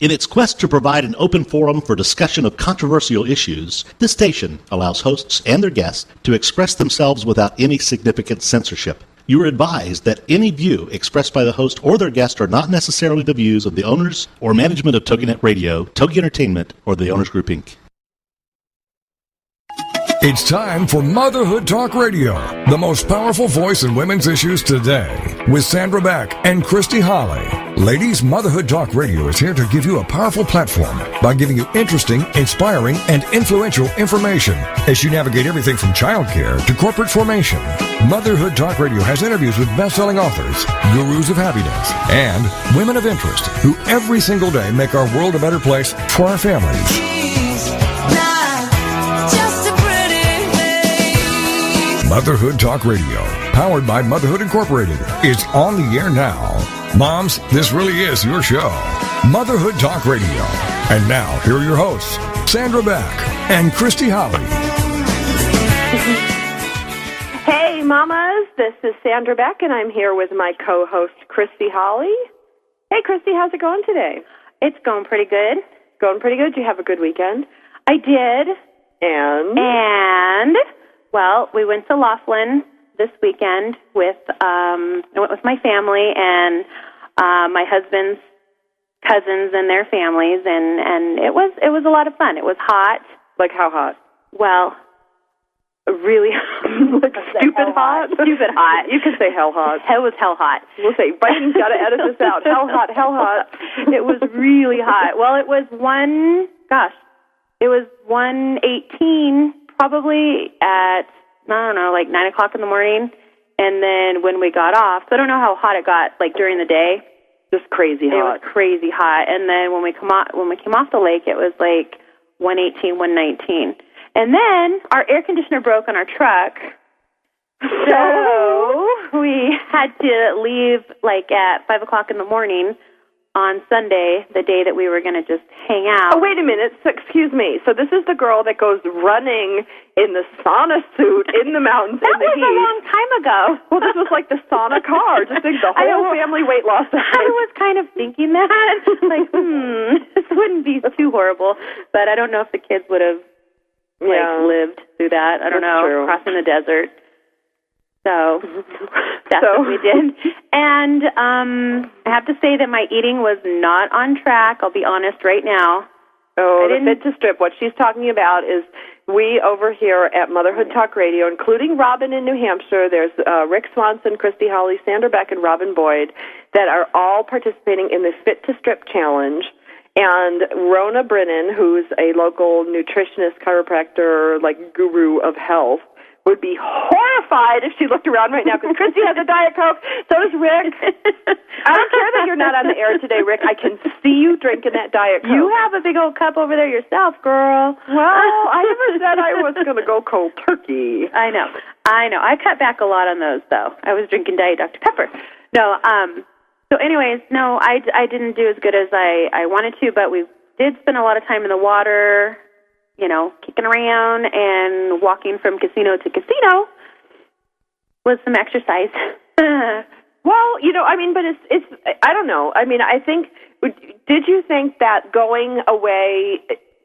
In its quest to provide an open forum for discussion of controversial issues, this station allows hosts and their guests to express themselves without any significant censorship. You are advised that any view expressed by the host or their guest are not necessarily the views of the owners or management of TogiNet Radio, Togi Entertainment, or the Owners Group, Inc. It's time for Motherhood Talk Radio, the most powerful voice in women's issues today, with Sandra Beck and Christy Holly. Ladies, Motherhood Talk Radio is here to give you a powerful platform by giving you interesting, inspiring, and influential information as you navigate everything from childcare to corporate formation. Motherhood Talk Radio has interviews with best-selling authors, gurus of happiness, and women of interest who every single day make our world a better place for our families. Motherhood Talk Radio, powered by Motherhood Incorporated, is on the air now. Moms, this really is your show. Motherhood Talk Radio. And now, here are your hosts, Sandra Beck and Christy Holly. Hey, mamas, this is Sandra Beck, and I'm here with my co-host, Christy Holly. Hey, Christy, how's it going today? It's going pretty good. Going pretty good? Did you have a good weekend? I did. And? Well, we went to Laughlin this weekend with I went with my family and my husband's cousins and their families, and it was a lot of fun. It was hot. Like how hot? Well, really like stupid hot? Stupid hot. You can say hell hot. It was hell hot. We'll say, Biden's got to edit this out. Hell hot, hell hot. It was really hot. Well, it was 1:18 probably at, I don't know, like 9 o'clock in the morning. And then when we got off, so I don't know how hot it got, like during the day. Just crazy hot. It was crazy hot. And then when we came off the lake, it was like 1:18, 1:19. And then our air conditioner broke on our truck. So we had to leave like at 5 o'clock in the morning on Sunday, the day that we were going to just hang out. Oh, wait a minute. So, excuse me. So this is the girl that goes running in the sauna suit in the mountains in the heat. That was a long time ago. Well, this was like the sauna car. Just think the whole family weight loss. I was kind of thinking that. Like, this wouldn't be too horrible. But I don't know if the kids would have lived through that. I don't know. True. Crossing the desert. So that's what we did. And I have to say that my eating was not on track. I'll be honest right now. Oh, the Fit to Strip. What she's talking about is we over here at Motherhood Talk Radio, including Robin in New Hampshire, there's Rick Swanson, Christy Holly, Sandra Beck, and Robin Boyd that are all participating in the Fit to Strip Challenge. And Rona Brennan, who's a local nutritionist, chiropractor, like guru of health, would be horrified if she looked around right now because Christy has a Diet Coke, so does Rick. I don't care that you're not on the air today, Rick. I can see you drinking that Diet Coke. You have a big old cup over there yourself, girl. Well, I never said I was going to go cold turkey. I know. I cut back a lot on those, though. I was drinking Diet Dr. Pepper. No, so anyways, no, I didn't do as good as I wanted to, but we did spend a lot of time in the water, you know, kicking around and walking from casino to casino with some exercise. Well, you know, I mean, but it's I don't know. I mean, I think, did you think that going away,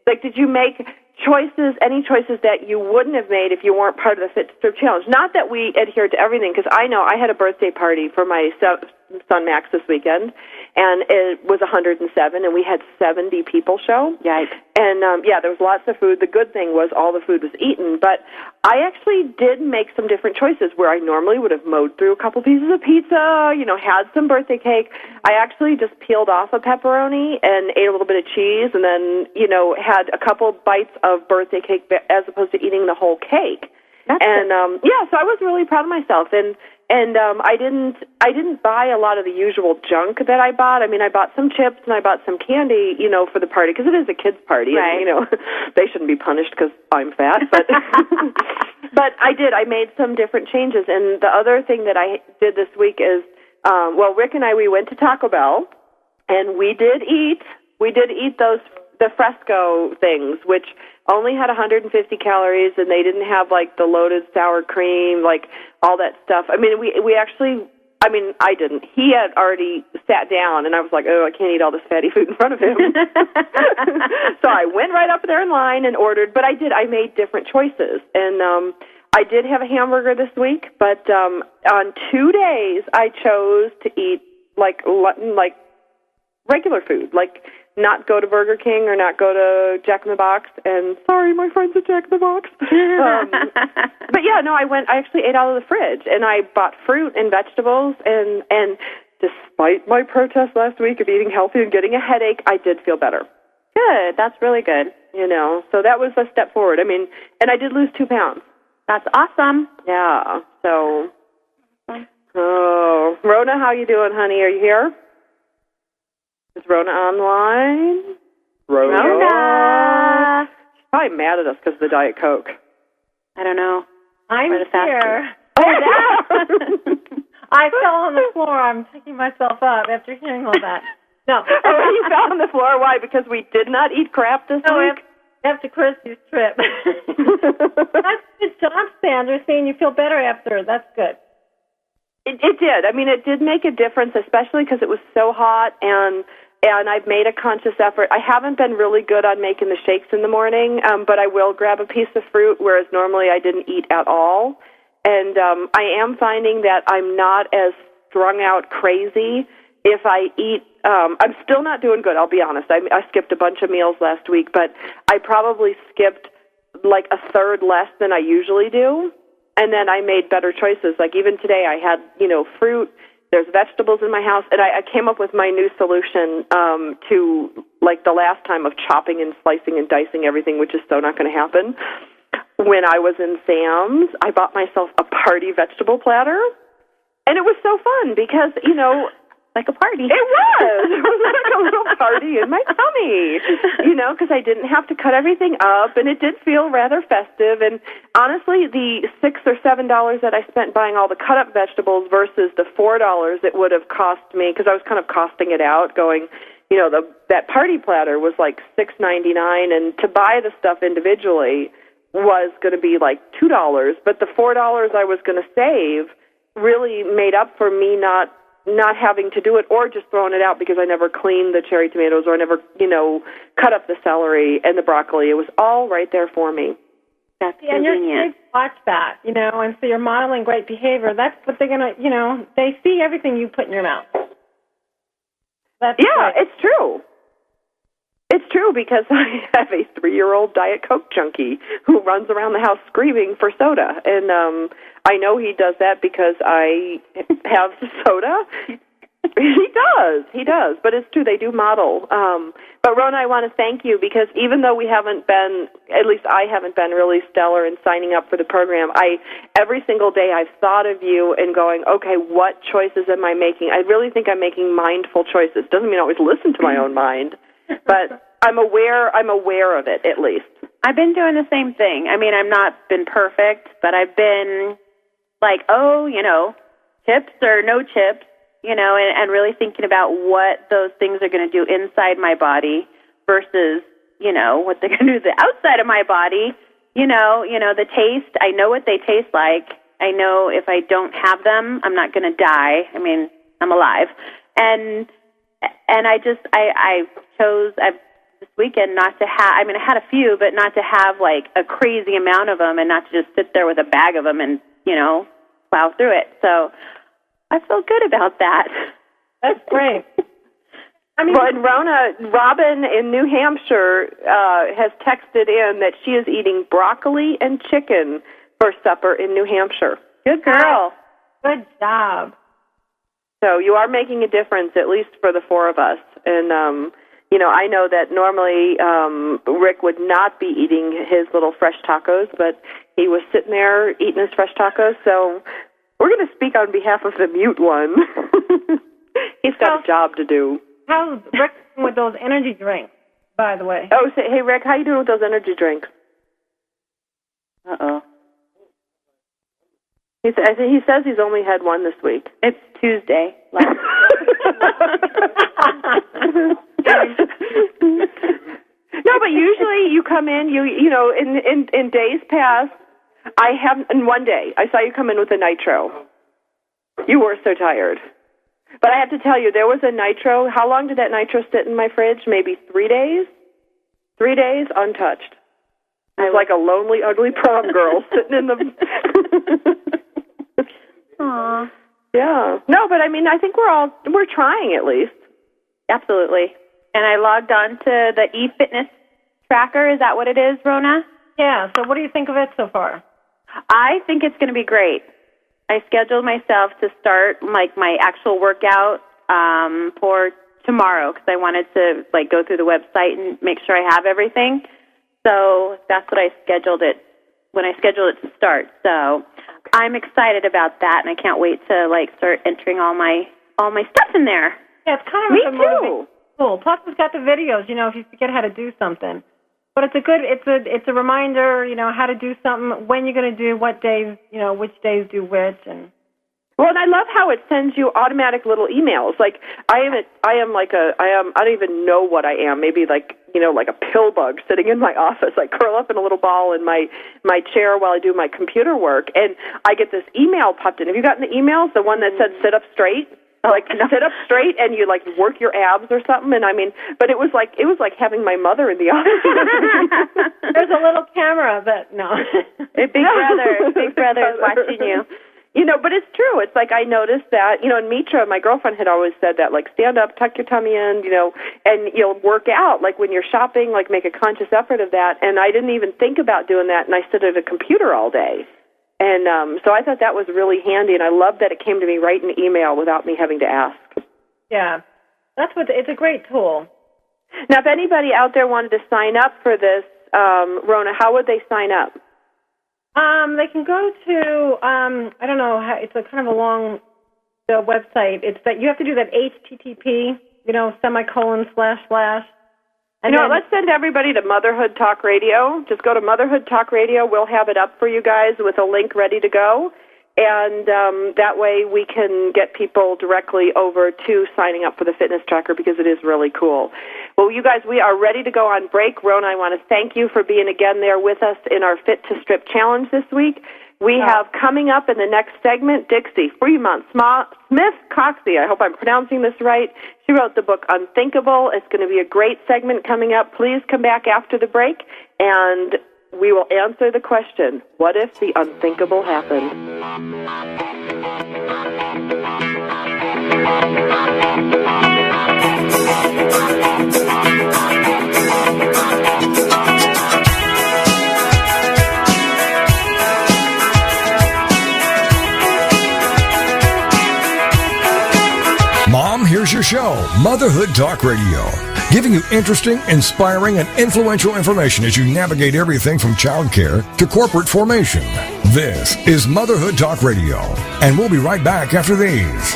like, did you make any choices that you wouldn't have made if you weren't part of the Fit to Strip Challenge? Not that we adhere to everything, because I know I had a birthday party for my son Max this weekend, and it was 107, and we had 70 people show. Yikes. And, there was lots of food. The good thing was all the food was eaten, but I actually did make some different choices where I normally would have mowed through a couple pieces of pizza, you know, had some birthday cake. I actually just peeled off a pepperoni and ate a little bit of cheese, and then, you know, had a couple bites of birthday cake as opposed to eating the whole cake. So I was really proud of myself, and I didn't buy a lot of the usual junk that I bought. I mean, I bought some chips and I bought some candy, you know, for the party, because it is a kids' party, right. And, you know, they shouldn't be punished because I'm fat, but but I made some different changes. And the other thing that I did this week is, Rick and we went to Taco Bell, and we did eat the fresco things, which only had 150 calories, and they didn't have, like, the loaded sour cream, like, all that stuff. I mean, we actually, I mean, I didn't. He had already sat down, and I was like, oh, I can't eat all this fatty food in front of him. So I went right up there in line and ordered, but I made different choices. And I did have a hamburger this week, but on 2 days I chose to eat like regular food, like not go to Burger King or not go to Jack in the Box. And sorry, my friends at Jack in the Box. But yeah, no, I actually ate out of the fridge, and I bought fruit and vegetables, and despite my protest last week of eating healthy and getting a headache, I did feel better. Good. That's really good. You know, so that was a step forward. I mean, and I did lose 2 pounds. That's awesome. Yeah. So, oh, Rona, how you doing, honey? Are you here? Is Rona online? Rona. She's probably mad at us because of the Diet Coke. I don't know. I'm here. Oh, yeah. I fell on the floor. I'm picking myself up after hearing all that. No. Oh, you fell on the floor. Why? Because we did not eat crap this week? After Christy's trip. That's good job, Sandra, saying you feel better after. That's good. It did. I mean, it did make a difference, especially because it was so hot, and I've made a conscious effort. I haven't been really good on making the shakes in the morning, but I will grab a piece of fruit, whereas normally I didn't eat at all. And I am finding that I'm not as strung out crazy if I eat. I'm still not doing good, I'll be honest. I skipped a bunch of meals last week, but I probably skipped like a third less than I usually do. And then I made better choices. Like even today I had, fruit. There's vegetables in my house. And I came up with my new solution to like the last time of chopping and slicing and dicing everything, which is so not going to happen. When I was in Sam's, I bought myself a party vegetable platter. And it was so fun because, like a party. It was. It was like a little party in my tummy, because I didn't have to cut everything up, and it did feel rather festive. And honestly, the $6 or $7 that I spent buying all the cut-up vegetables versus the $4 it would have cost me, because I was kind of costing it out, going, that party platter was like $6.99, and to buy the stuff individually was going to be like $2, but the $4 I was going to save really made up for me not having to do it or just throwing it out because I never cleaned the cherry tomatoes or I never, cut up the celery and the broccoli. It was all right there for me. That's and your convenient. kids watch that, and so you're modeling great behavior. That's what they're going to, they see everything you put in your mouth. That's yeah, great. It's true. It's true because I have a 3-year-old Diet Coke junkie who runs around the house screaming for soda. And I know he does that because I have soda. He does. But it's true, they do model. But Rona, I want to thank you because even though we haven't been, at least I haven't been really stellar in signing up for the program, every single day I've thought of you and going, okay, what choices am I making? I really think I'm making mindful choices. Doesn't mean I always listen to my own mind. But I'm aware of it, at least. I've been doing the same thing. I mean, I've not been perfect, but I've been like, chips or no chips, and really thinking about what those things are going to do inside my body versus, what they're going to do to the outside of my body. The taste, I know what they taste like. I know if I don't have them, I'm not going to die. I mean, I'm alive. And I chose this weekend not to have, I had a few, but not to have like a crazy amount of them and not to just sit there with a bag of them and, plow through it. So I feel good about that. That's great. Well, and Robin in New Hampshire has texted in that she is eating broccoli and chicken for supper in New Hampshire. Good girl. Good job. So you are making a difference, at least for the 4 of us. And, I know that normally Rick would not be eating his little fresh tacos, but he was sitting there eating his fresh tacos. So we're going to speak on behalf of the mute one. He's got a job to do. How's Rick with those energy drinks, by the way? Oh, hey, Rick, how you doing with those energy drinks? Uh-oh. He says he's only had one this week. It's Tuesday. No, but usually you come in, in days past, in one day, I saw you come in with a nitro. You were so tired. But I have to tell you, there was a nitro. How long did that nitro sit in my fridge? Maybe 3 days? 3 days untouched. I was like a lonely, ugly prom girl sitting in the... Aww. Yeah. No, but I mean, I think we're trying at least. Absolutely. And I logged on to the eFitness tracker. Is that what it is, Rona? Yeah. So what do you think of it so far? I think it's going to be great. I scheduled myself to start like my actual workout for tomorrow because I wanted to like go through the website and make sure I have everything. So that's what I scheduled it when I scheduled it to start. So I'm excited about that, and I can't wait to like start entering all my stuff in there. Yeah, it's kind of Me a too. Cool. Plus, it's got the videos. If you forget how to do something. But it's a reminder, how to do something, when you're going to do what days, which days do which, and. Well, and I love how it sends you automatic little emails. Like I don't even know what I am. Maybe like a pill bug sitting in my office. I curl up in a little ball in my chair while I do my computer work, and I get this email popped in. Have you gotten the emails? The one that said "sit up straight." Like sit up straight and you like work your abs or something, and I mean, but it was like having my mother in the office. There's a little camera, but no. Big brother is watching you. But it's true. It's like I noticed that, and Mitra, my girlfriend, had always said that, like, stand up, tuck your tummy in, and you'll work out. Like when you're shopping, like make a conscious effort of that. And I didn't even think about doing that, and I sit at a computer all day. And so I thought that was really handy, and I love that it came to me right in email without me having to ask. Yeah, it's a great tool. Now, if anybody out there wanted to sign up for this, Rona, how would they sign up? They can go to, I don't know, it's a kind of a long website. It's that you have to do that HTTP, // And let's send everybody to Motherhood Talk Radio. Just go to Motherhood Talk Radio. We'll have it up for you guys with a link ready to go. And that way we can get people directly over to signing up for the fitness tracker because it is really cool. Well, you guys, we are ready to go on break. Rona, I want to thank you for being again there with us in our Fit to Strip Challenge this week. We have coming up in the next segment, Dixie Fremont Smith-Coxey. I hope I'm pronouncing this right. She wrote the book Unthinkable. It's going to be a great segment coming up. Please come back after the break, and we will answer the question, what if the unthinkable happened? Mom, here's your show, Motherhood Talk Radio, giving you interesting, inspiring, and influential information as you navigate everything from childcare to corporate formation. This is Motherhood Talk Radio, and we'll be right back after these.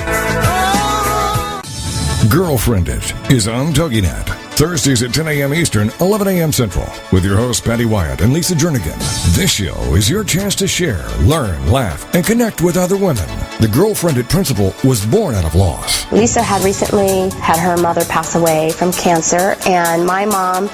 Girlfriended is on TogiNet. Thursdays at 10 a.m. Eastern, 11 a.m. Central, with your hosts Patty Wyatt and Lisa Jernigan. This show is your chance to share, learn, laugh, and connect with other women. The Girlfriended principle was born out of loss. Lisa had recently had her mother pass away from cancer, and my mom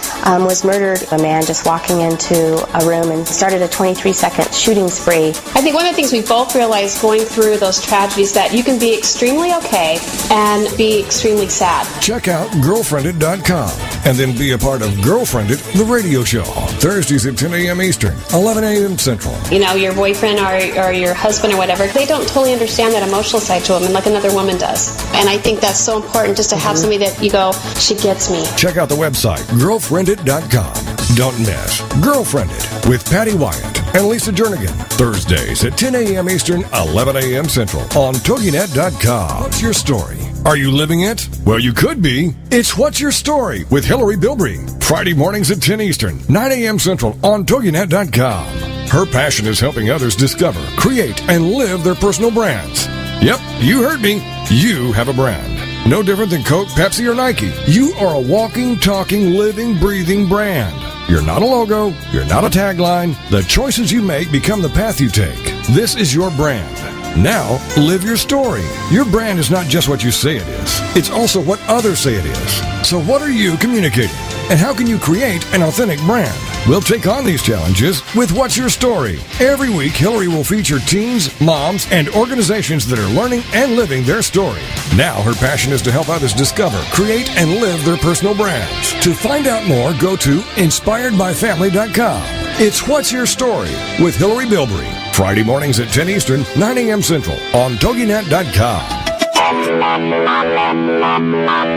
was murdered. A man just walking into a room and started a 23-second shooting spree. I think one of the things we both realized going through those tragedies that you can be extremely okay and be extremely sad. Check out girlfriended.com and then be a part of Girlfriended, the radio show. Thursdays at 10 a.m. Eastern, 11 a.m. Central. Your boyfriend or your husband or whatever, they don't totally understand that emotional side to them like another woman does. And I think that's so important just to have somebody that you go, she gets me. Check out the website, girlfriended.com. Don't miss Girlfriended with Patty Wyatt and Lisa Jernigan. Thursdays at 10 a.m. Eastern, 11 a.m. Central on TogiNet.com. What's your story? Are you living it? Well, you could be. It's What's Your Story with Hillary Bilbrey. Friday mornings at 10 Eastern, 9 a.m. Central on TogiNet.com. Her passion is helping others discover, create, and live their personal brands. Yep, you heard me. You have a brand. No different than Coke, Pepsi, or Nike. You are a walking, talking, living, breathing brand. You're not a logo. You're not a tagline. The choices you make become the path you take. This is your brand. Now, live your story. Your brand is not just what you say it is. It's also what others say it is. So what are you communicating? And how can you create an authentic brand? We'll take on these challenges with What's Your Story? Every week, Hillary will feature teens, moms, and organizations that are learning and living their story. Now, her passion is to help others discover, create, and live their personal brands. To find out more, go to inspiredbyfamily.com. It's What's Your Story with Hillary Bilbrey. Friday mornings at 10 Eastern, 9 a.m. Central on TogiNet.com.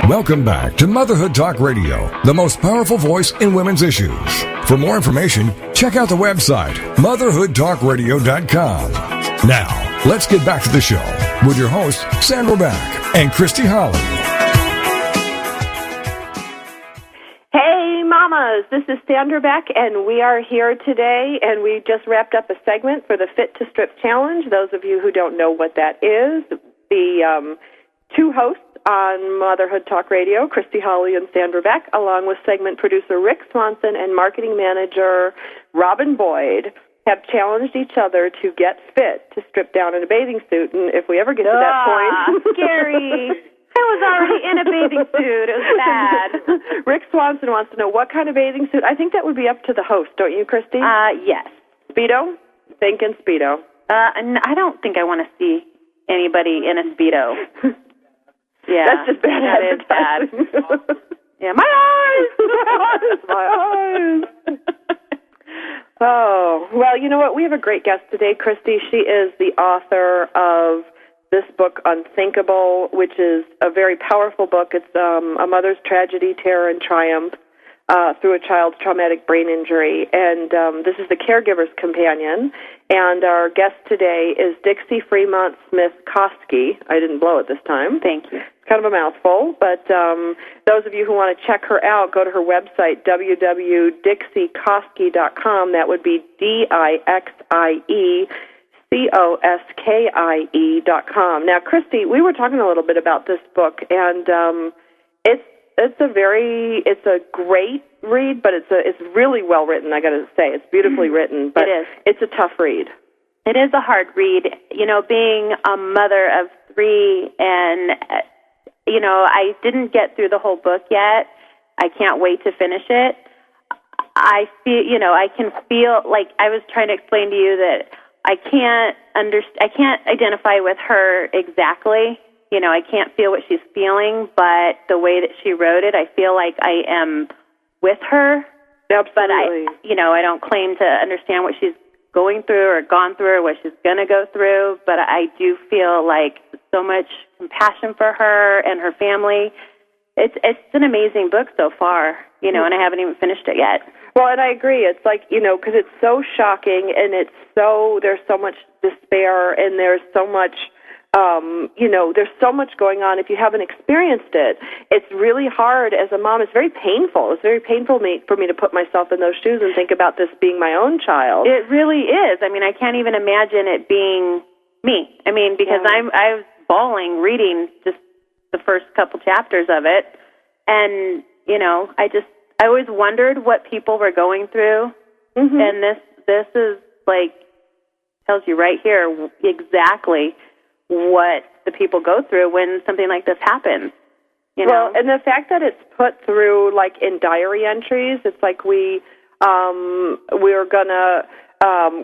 Welcome back to Motherhood Talk Radio, the most powerful voice in women's issues. For more information, check out the website, motherhoodtalkradio.com. Now, let's get back to the show with your hosts, Sandra Beck and Christy Holly. Hey, mamas, this is Sandra Beck, and we are here today, and we just wrapped up a segment for the Fit to Strip Challenge. Those of you who don't know what that is, the two hosts on Motherhood Talk Radio, Christy Holly and Sandra Beck, along with segment producer Rick Swanson and marketing manager Robin Boyd, have challenged each other to get fit to strip down in a bathing suit. And if we ever get to that point... Scary. I was already in a bathing suit. It was bad. Rick Swanson wants to know what kind of bathing suit. I think that would be up to the host, don't you, Christy? Yes. Speedo? Thinking Speedo. I don't think I want to see anybody in a Speedo. Yeah. That's just bad. That is bad. Yeah, my eyes! My eyes! Oh, well, you know what? We have a great guest today, Christy. She is the author of this book, Unthinkable, which is a very powerful book. It's a mother's tragedy, terror, and triumph through a child's traumatic brain injury. And this is the Caregiver's Companion. And our guest today is Dixie Fremont Smith-Koski. I didn't blow it this time. Thank you. It's kind of a mouthful, but those of you who want to check her out, go to her website, www.dixiekoski.com. That would be DIXIECOSKIE.com. Now, Christy, we were talking a little bit about this book, and it's a great read, but it's really well written. I got to say, it's beautifully written, but it is. It's a tough read. It is a hard read. You know, being a mother of 3, and you know, I didn't get through the whole book yet. I can't wait to finish it. I can feel like I was trying to explain to you that I can't identify with her exactly. You know, I can't feel what she's feeling, but the way that she wrote it, I feel like I am with her. Absolutely. But I don't claim to understand what she's going through or gone through or what she's going to go through, but I do feel like so much compassion for her and her family. It's an amazing book so far, and I haven't even finished it yet. Well, and I agree. It's like, because it's so shocking, and there's so much despair, and there's so much, there's so much going on. If you haven't experienced it, it's really hard as a mom. It's very painful. It's very painful for me to put myself in those shoes and think about this being my own child. It really is. I mean, I can't even imagine it being me. I mean, because I was bawling reading just the first couple chapters of it, and I always wondered what people were going through, and this is like tells you right here exactly what the people go through when something like this happens. Well, and the fact that it's put through like in diary entries, it's like we're gonna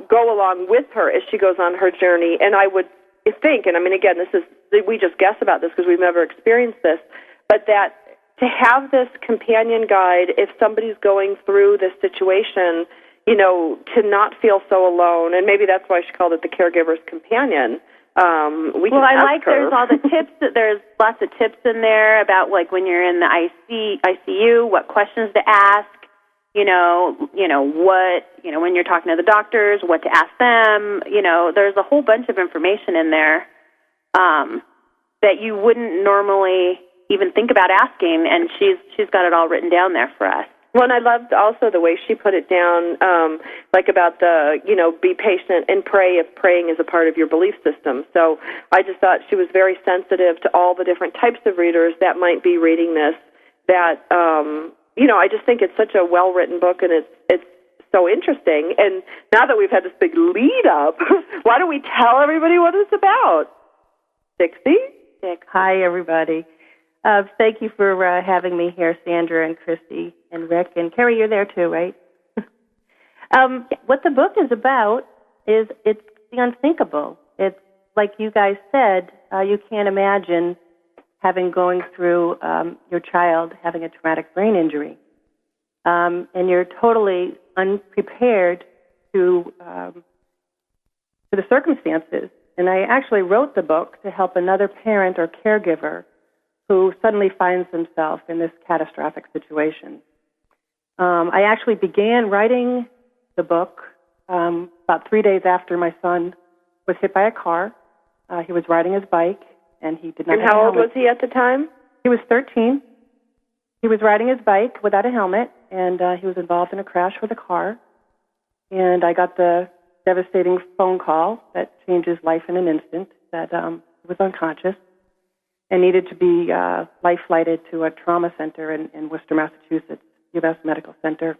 go along with her as she goes on her journey. And I would think, and I mean, again, we just guess about this because we've never experienced this, but that to have this companion guide, if somebody's going through this situation, to not feel so alone, and maybe that's why she called it the Caregiver's Companion. I like there's all the tips. There's lots of tips in there about like when you're in the ICU, what questions to ask. When you're talking to the doctors, what to ask them. There's a whole bunch of information in there that you wouldn't normally even think about asking, and she's got it all written down there for us. Well, and I loved also the way she put it down, like about the, be patient and pray if praying is a part of your belief system. So I just thought she was very sensitive to all the different types of readers that might be reading this, that, I just think it's such a well-written book, and it's so interesting. And now that we've had this big lead-up, why don't we tell everybody what it's about? Dixie? Hi, everybody. Thank you for having me here, Sandra and Christy. and Rick, and Carrie, you're there too, right? What the book is about is it's the unthinkable. It's like you guys said, you can't imagine going through your child having a traumatic brain injury. And you're totally unprepared to the circumstances. And I actually wrote the book to help another parent or caregiver who suddenly finds themselves in this catastrophic situation. I actually began writing the book about 3 days after my son was hit by a car. He was riding his bike, and he did not have a helmet. And how old was he at the time? He was 13. He was riding his bike without a helmet, and he was involved in a crash with a car. And I got the devastating phone call that changed his life in an instant, that he was unconscious and needed to be life-flighted to a trauma center in Worcester, Massachusetts, U.S. Medical Center.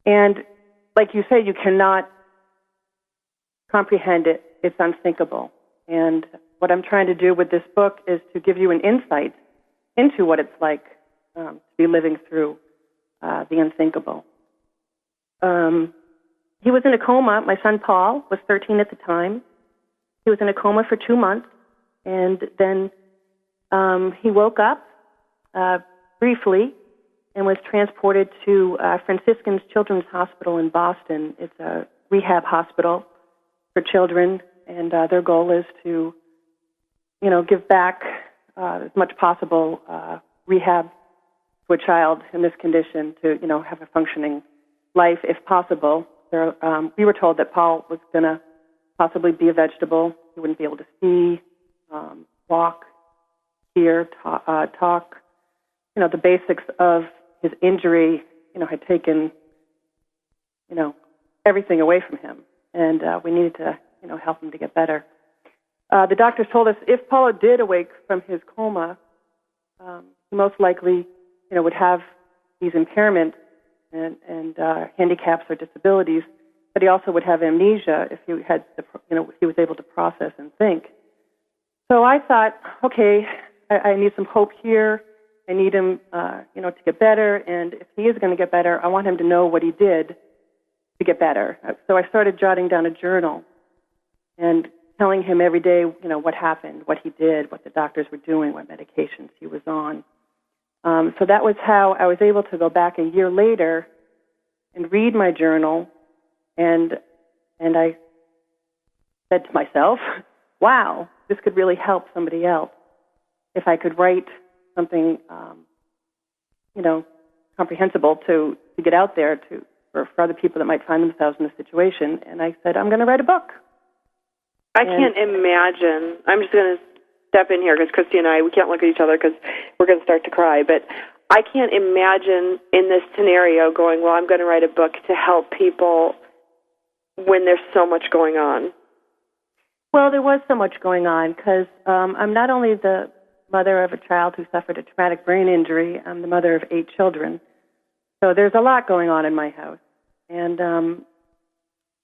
And like you say, you cannot comprehend it. It's unthinkable. And what I'm trying to do with this book is to give you an insight into what it's like to be living through the unthinkable. He was in a coma. My son Paul was 13 at the time. He was in a coma for 2 months, and then he woke up briefly and was transported to Franciscan's Children's Hospital in Boston. It's a rehab hospital for children, and their goal is to, give back as much possible rehab to a child in this condition to, have a functioning life if possible. We were told that Paul was going to possibly be a vegetable. He wouldn't be able to see, walk, hear, talk. The basics of his injury, had taken, everything away from him. And we needed to, help him to get better. The doctors told us if Paulo did awake from his coma, he most likely, would have these impairments and handicaps or disabilities, but he also would have amnesia if he had, if he was able to process and think. So I thought, okay, I need some hope here. I need him, to get better, and if he is going to get better, I want him to know what he did to get better. So I started jotting down a journal and telling him every day, what happened, what he did, what the doctors were doing, what medications he was on. So that was how I was able to go back a year later and read my journal, and I said to myself, wow, this could really help somebody else if I could write something, comprehensible to get out there for other people that might find themselves in this situation. And I said, I'm going to write a book. I can't imagine. I'm just going to step in here because Christy and I, we can't look at each other because we're going to start to cry. But I can't imagine in this scenario going, well, I'm going to write a book to help people when there's so much going on. Well, there was so much going on because I'm not only the mother of a child who suffered a traumatic brain injury, I'm the mother of 8 children. So there's a lot going on in my house. And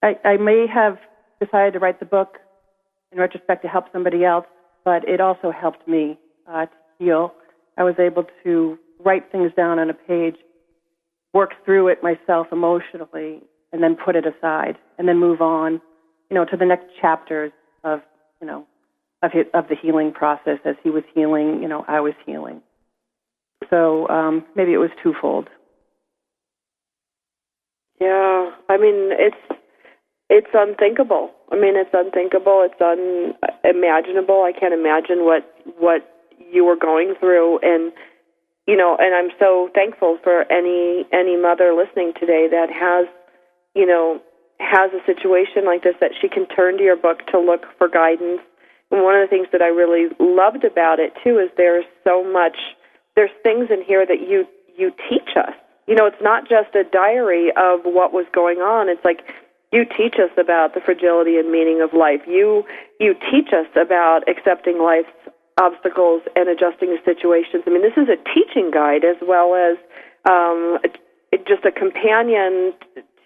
I may have decided to write the book in retrospect to help somebody else, but it also helped me to heal. I was able to write things down on a page, work through it myself emotionally, and then put it aside, and then move on, to the next chapters of the healing process. As he was healing, I was healing. So maybe it was twofold. Yeah, I mean, it's unthinkable. It's unthinkable. It's unimaginable. I can't imagine what you were going through, and and I'm so thankful for any mother listening today that has a situation like this, that she can turn to your book to look for guidance. And one of the things that I really loved about it too is there's things in here that you teach us. It's not just a diary of what was going on. It's like you teach us about the fragility and meaning of life. You teach us about accepting life's obstacles and adjusting to situations. This is a teaching guide as well as just a companion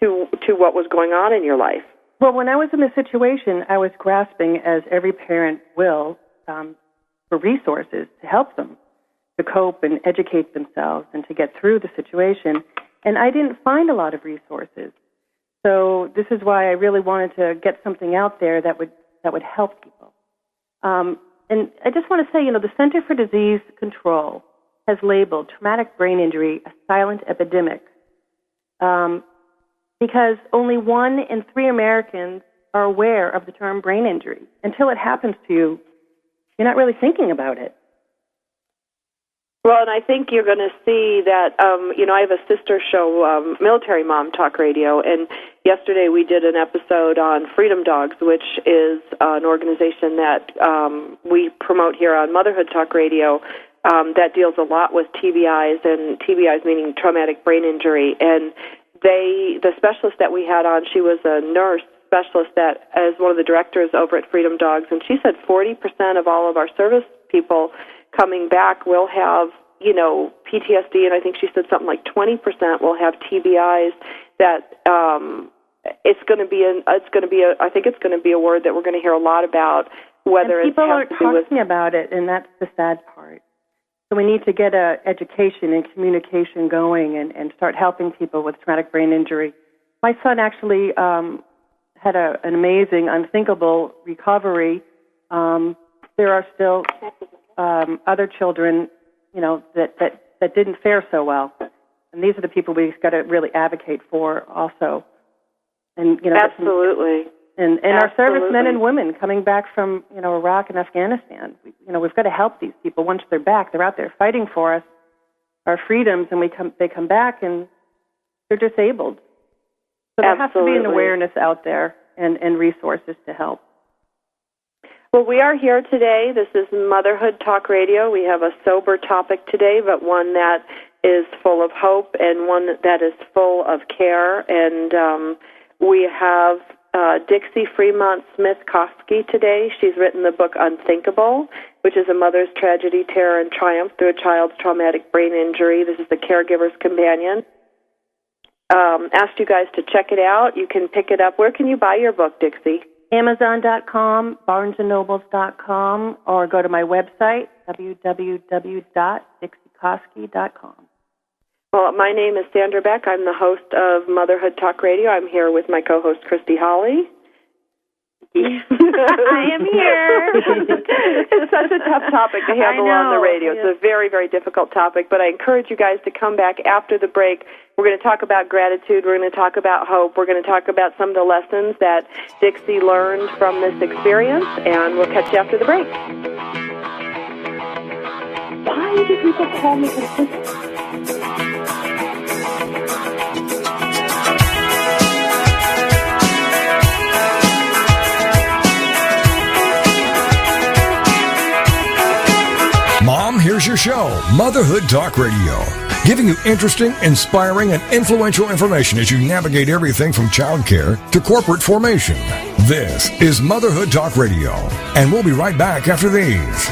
to what was going on in your life. Well, when I was in this situation, I was grasping, as every parent will, for resources to help them. to cope and educate themselves and to get through the situation. And I didn't find a lot of resources. So this is why I really wanted to get something out there that would help people. And I just want to say, the Center for Disease Control has labeled traumatic brain injury a silent epidemic because only 1 in 3 Americans are aware of the term brain injury. Until it happens to you, you're not really thinking about it. Well, and I think you're going to see that, I have a sister show, Military Mom Talk Radio, and yesterday we did an episode on Freedom Dogs, which is an organization that we promote here on Motherhood Talk Radio that deals a lot with TBIs, and TBIs meaning traumatic brain injury. And the specialist that we had on, she was a nurse specialist that as one of the directors over at Freedom Dogs, and she said 40% of all of our service people coming back will have, PTSD, and I think she said something like 20% will have TBIs. That it's going to be a word that we're going to hear a lot about. Whether and people it aren't talking about it, and that's the sad part. So we need to get education and communication going and start helping people with traumatic brain injury. My son actually had an amazing, unthinkable recovery. There are still other children, that didn't fare so well, and these are the people we've got to really advocate for, also. And absolutely. And our servicemen and women coming back from Iraq and Afghanistan, we've got to help these people. Once they're back, they're out there fighting for us, our freedoms, and they come back and they're disabled. So there has to be an awareness out there and resources to help. Well, we are here today. This is Motherhood Talk Radio. We have a sober topic today, but one that is full of hope and one that is full of care. And we have Dixie Fremont Smith-Koski today. She's written the book Unthinkable, which is a mother's tragedy, terror, and triumph through a child's traumatic brain injury. This is the Caregiver's Companion. Asked you guys to check it out. You can pick it up. Where can you buy your book, Dixie? Amazon.com, BarnesandNobles.com, or go to my website, www.dixiekoski.com. Well, my name is Sandra Beck. I'm the host of Motherhood Talk Radio. I'm here with my co-host, Christy Holly. I am here. It's such a tough topic to handle on the radio. It's a very, very difficult topic, but I encourage you guys to come back after the break. We're going to talk about gratitude. We're going to talk about hope. We're going to talk about some of the lessons that Dixie learned from this experience, and we'll catch you after the break. Why do people call me consistent? Mom, here's your show, Motherhood Talk Radio, giving you interesting, inspiring, and influential information as you navigate everything from childcare to corporate formation. This is Motherhood Talk Radio, and we'll be right back after these.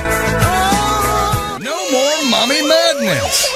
No more mommy madness.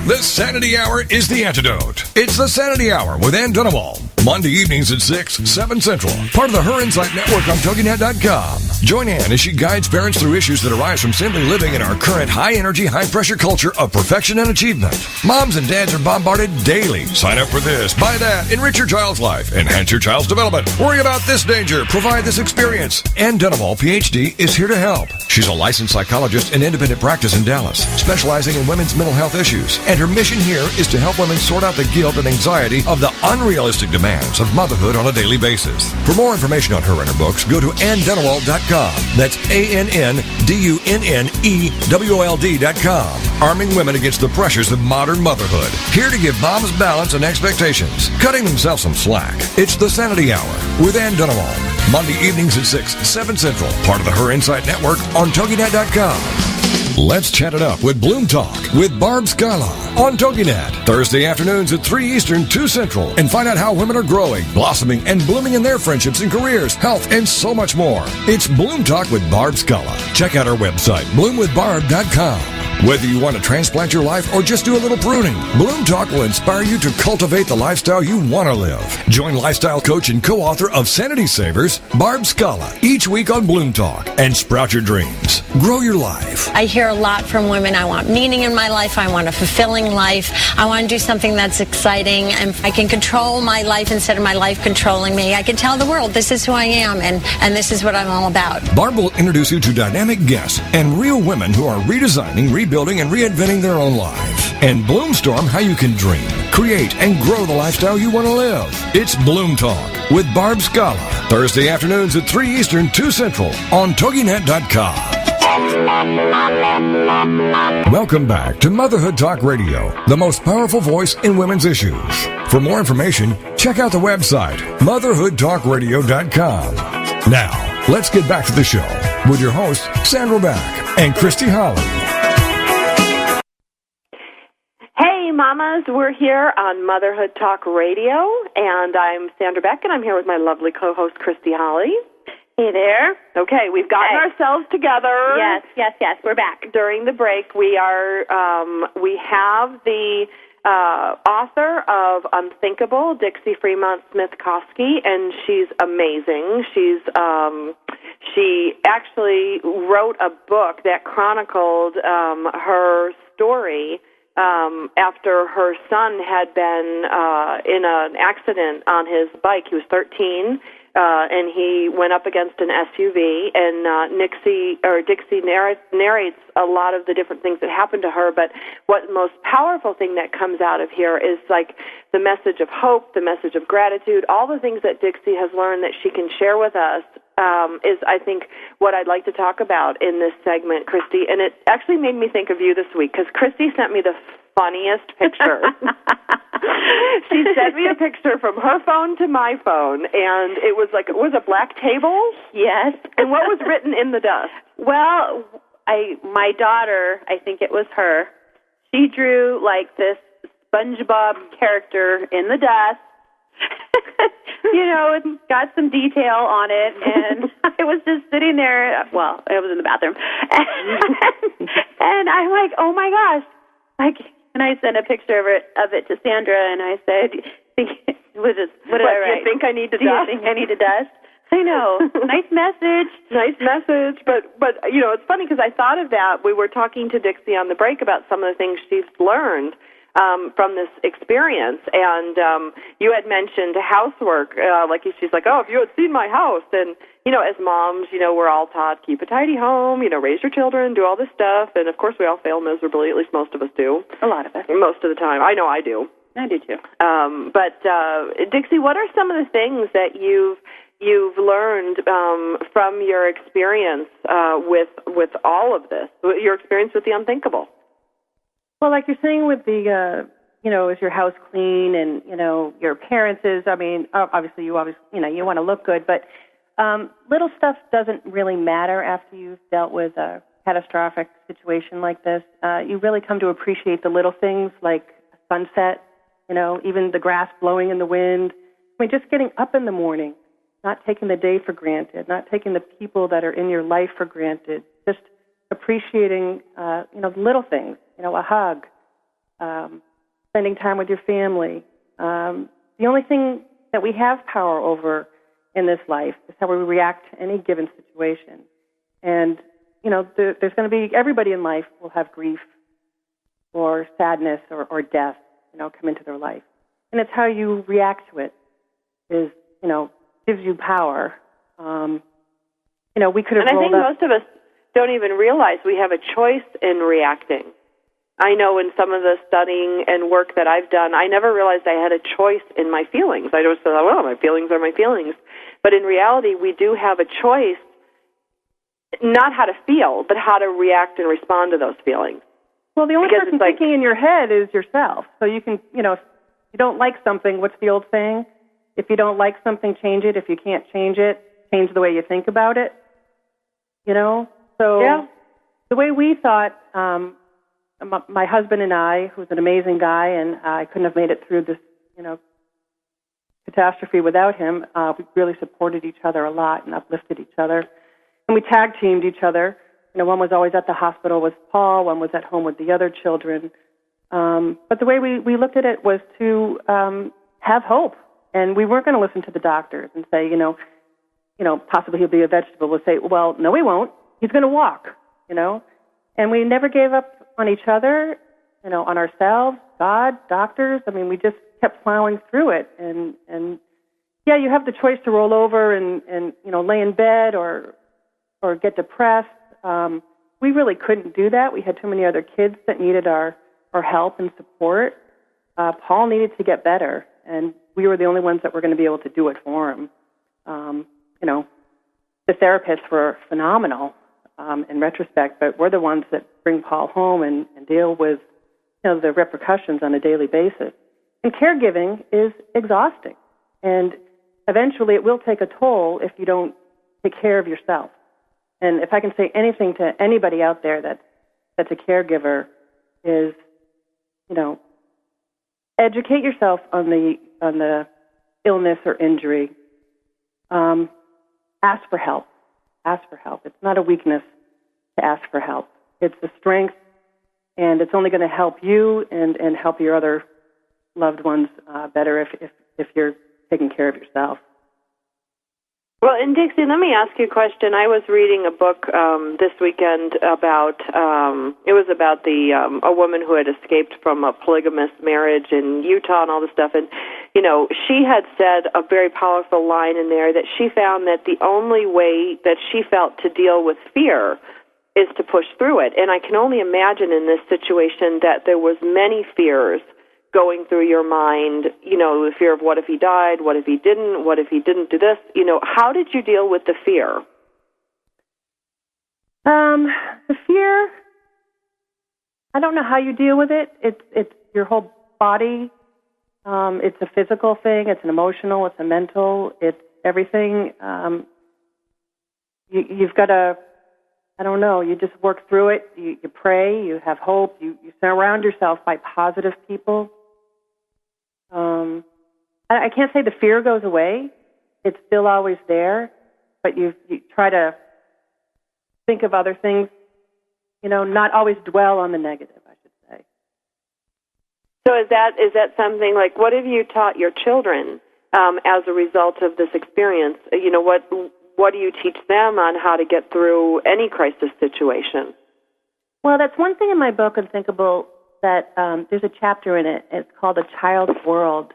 The Sanity Hour is the antidote. It's the Sanity Hour with Ann Dunawald. Monday evenings at 6, 7 Central. Part of the Her Insight Network on TogiNet.com. Join Ann as she guides parents through issues that arise from simply living in our current high-energy, high-pressure culture of perfection and achievement. Moms and dads are bombarded daily. Sign up for this, buy that, enrich your child's life, enhance your child's development. Worry about this danger, provide this experience. Ann Dunawald, PhD, is here to help. She's a licensed psychologist in independent practice in Dallas, specializing in women's mental health issues. And her mission here is to help women sort out the guilt and anxiety of the unrealistic demands of motherhood on a daily basis. For more information on her and her books, go to AnnDunawald.com. That's AnnDunawald.com. Arming women against the pressures of modern motherhood. Here to give moms balance and expectations, cutting themselves some slack. It's the Sanity Hour with Ann Dunawald. Monday evenings at 6, 7 Central. Part of the Her Insight Network on TogiNet.com. Let's chat it up with Bloom Talk with Barb Scala on TogiNet. Thursday afternoons at 3 Eastern, 2 Central. And find out how women are growing, blossoming, and blooming in their friendships and careers, health, and so much more. It's Bloom Talk with Barb Scala. Check out our website, bloomwithbarb.com. Whether you want to transplant your life or just do a little pruning, Bloom Talk will inspire you to cultivate the lifestyle you want to live. Join lifestyle coach and co-author of Sanity Savers, Barb Scala, each week on Bloom Talk and sprout your dreams. Grow your life. I hear a lot from women. I want meaning in my life. I want a fulfilling life. I want to do something that's exciting, and I can control my life instead of my life controlling me. I can tell the world this is who I am, and this is what I'm all about. Barb will introduce you to dynamic guests and real women who are redesigning, rebuilding, and reinventing their own lives. And Bloomstorm how you can dream, create, and grow the lifestyle you want to live. It's Bloom Talk with Barb Scala. Thursday afternoons at 3 Eastern, 2 Central on TogiNet.com. Welcome back to Motherhood Talk Radio, the most powerful voice in women's issues. For more information, check out the website, motherhoodtalkradio.com. Now, let's get back to the show with your hosts, Sandra Beck and Christy Holly. Hey, mamas, we're here on Motherhood Talk Radio, and I'm Sandra Beck, and I'm here with my lovely co-host, Christy Holly. Hey there. Okay, we've gotten ourselves together. Yes, we're back. During the break, we have the author of Unthinkable, Dixie Fremont Smith-Koski, and she's amazing. She actually wrote a book that chronicled her story after her son had been in an accident on his bike. He was 13. And he went up against an SUV, and Dixie narrates a lot of the different things that happened to her, but what the most powerful thing that comes out of here is like the message of hope, the message of gratitude, all the things that Dixie has learned that she can share with us is, I think, what I'd like to talk about in this segment, Christy, and it actually made me think of you this week, because Christy sent me the funniest picture. She sent me a picture from her phone to my phone, and it was a black table? Yes. And what was written in the dust? Well, my daughter, I think it was her, she drew like this SpongeBob character in the dust. It got some detail on it, and I was just sitting there. Well, I was in the bathroom, and I'm like, oh my gosh! And I sent a picture of it to Sandra, and I said, "What did I write? You think I need to Do dust? you think I need to dust?" I know. Nice message. Nice message. But it's funny because I thought of that. We were talking to Dixie on the break about some of the things she's learned from this experience, and you had mentioned housework. She's like, oh, if you had seen my house, and as moms, we're all taught keep a tidy home, raise your children, do all this stuff, and of course we all fail miserably. At least most of us do. A lot of us. Most of the time. I know I do. I do too. But Dixie, what are some of the things that you've learned from your experience with all of this? Your experience with the unthinkable? Well, like you're saying with the, is your house clean and, your appearances, obviously you want to look good, but little stuff doesn't really matter after you've dealt with a catastrophic situation like this. You really come to appreciate the little things like a sunset, even the grass blowing in the wind. Just getting up in the morning, not taking the day for granted, not taking the people that are in your life for granted, just appreciating, the little things, a hug, spending time with your family. The only thing that we have power over in this life is how we react to any given situation. And, there's going to be, everybody in life will have grief or sadness or death, come into their life. And it's how you react to it is, gives you power. We could have rolled up. And I think most of us don't even realize we have a choice in reacting. I know in some of the studying and work that I've done, I never realized I had a choice in my feelings. I just thought, well, my feelings are my feelings. But in reality, we do have a choice, not how to feel, but how to react and respond to those feelings. Well, the only person thinking in your head is yourself. So you can, if you don't like something, what's the old saying? If you don't like something, change it. If you can't change it, change the way you think about it. So yeah. The way we thought, my husband and I, who's an amazing guy, and I couldn't have made it through this, catastrophe without him. We really supported each other a lot and uplifted each other. And we tag-teamed each other. one was always at the hospital with Paul, one was at home with the other children. But the way we looked at it was to have hope. And we weren't going to listen to the doctors and say, possibly he'll be a vegetable. We'll say, well, no, he won't. He's going to walk, And we never gave up on each other, on ourselves, God, doctors. I mean, we just kept plowing through it. And yeah, you have the choice to roll over and lay in bed or get depressed. We really couldn't do that. We had too many other kids that needed our help and support. Paul needed to get better, and we were the only ones that were going to be able to do it for him. The therapists were phenomenal in retrospect, but we're the ones that bring Paul home and deal with the repercussions on a daily basis. And caregiving is exhausting, and eventually it will take a toll if you don't take care of yourself. And if I can say anything to anybody out there that's a caregiver is, educate yourself on the illness or injury. Ask for help. Ask for help. It's not a weakness to ask for help. It's a strength, and it's only going to help you and help your other loved ones better if you're taking care of yourself. Well, and Dixie, let me ask you a question. I was reading a book this weekend about it was about a woman who had escaped from a polygamous marriage in Utah and all this stuff. And she had said a very powerful line in there that she found that the only way that she felt to deal with fear is to push through it. And I can only imagine in this situation that there was many fears going through your mind, the fear of what if he died, what if he didn't do this, how did you deal with the fear? The fear, I don't know how you deal with it. It's your whole body. It's a physical thing. It's an emotional. It's a mental. It's everything. You've got to, you just work through it. You pray. You have hope. You surround yourself by positive people. I can't say the fear goes away. It's still always there, but you try to think of other things, not always dwell on the negative, I should say. So is that something like, what have you taught your children as a result of this experience? What do you teach them on how to get through any crisis situation? Well, that's one thing in my book, Unthinkable, that there's a chapter in it. It's called A Child's World.